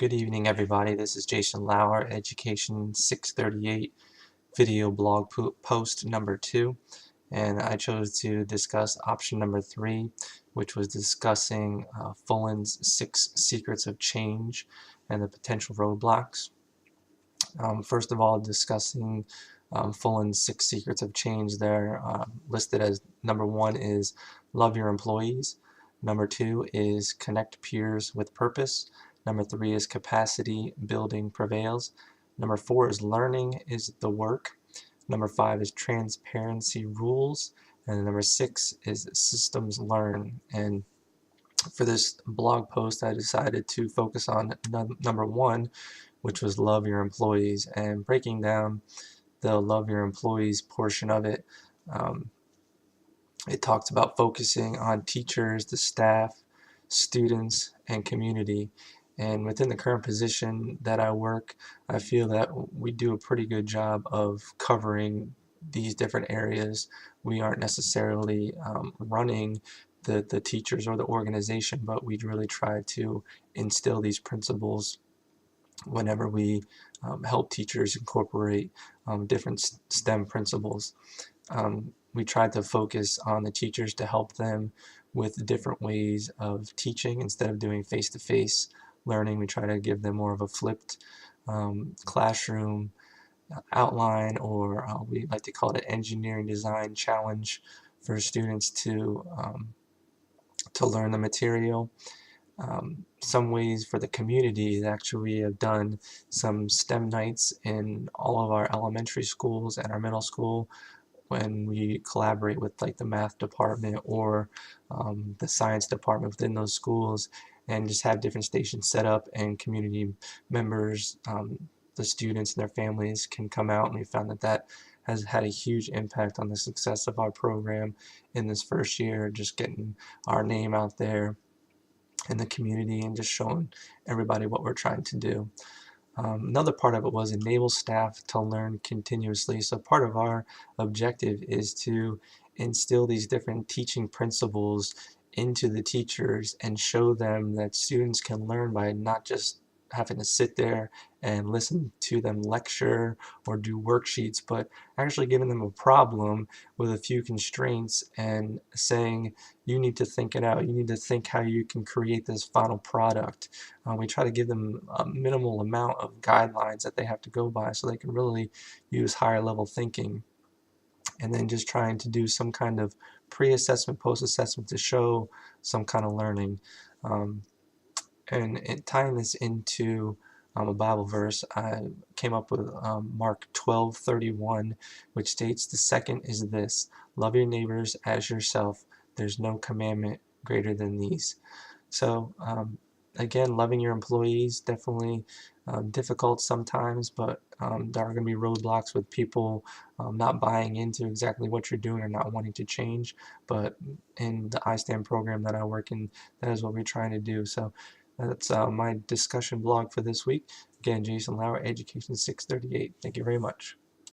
Good evening, everybody. This is Jason Lauer, Education 638 video blog post number 2, and I chose to discuss option number 3, which was discussing Fullen's 6 secrets of change and the potential roadblocks. First of all, discussing Fullen's 6 secrets of change. They're listed as number 1 is love your employees. Number 2 is connect peers with purpose. Number 3 is capacity building prevails. Number 4 is learning is the work. Number 5 is transparency rules. And number 6 is systems learn. And for this blog post, I decided to focus on number 1, which was love your employees, and breaking down the love your employees portion of it. It talks about focusing on teachers, the staff, students, and community. And within the current position that I work, I feel that we do a pretty good job of covering these different areas. We aren't necessarily running the teachers or the organization, but we really try to instill these principles whenever we help teachers incorporate different STEM principles. We try to focus on the teachers to help them with different ways of teaching. Instead of doing face-to-face learning, we try to give them more of a flipped classroom outline, or we like to call it an engineering design challenge for students to learn the material. Some ways for the community, actually we have done some STEM nights in all of our elementary schools and our middle school, when we collaborate with like the math department or the science department within those schools, and just have different stations set up, and community members, the students and their families can come out, and we found that that has had a huge impact on the success of our program in this first year, just getting our name out there in the community and just showing everybody what we're trying to do. Another part of it was enable staff to learn continuously. So part of our objective is to instill these different teaching principles into the teachers and show them that students can learn by not just having to sit there and listen to them lecture or do worksheets, but actually giving them a problem with a few constraints and saying, you need to think it out. You need to think how you can create this final product. We try to give them a minimal amount of guidelines that they have to go by so they can really use higher level thinking, and then just trying to do some kind of pre-assessment, post-assessment to show some kind of learning. And tying this into a Bible verse, I came up with Mark 12:31, which states, the second is this, love your neighbors as yourself. There's no commandment greater than these. So again, loving your employees, definitely difficult sometimes, but there are going to be roadblocks with people not buying into exactly what you're doing or not wanting to change. But in the iSTAND program that I work in, that is what we're trying to do. So that's my discussion blog for this week. Again, Jason Lauer, Education 638. Thank you very much.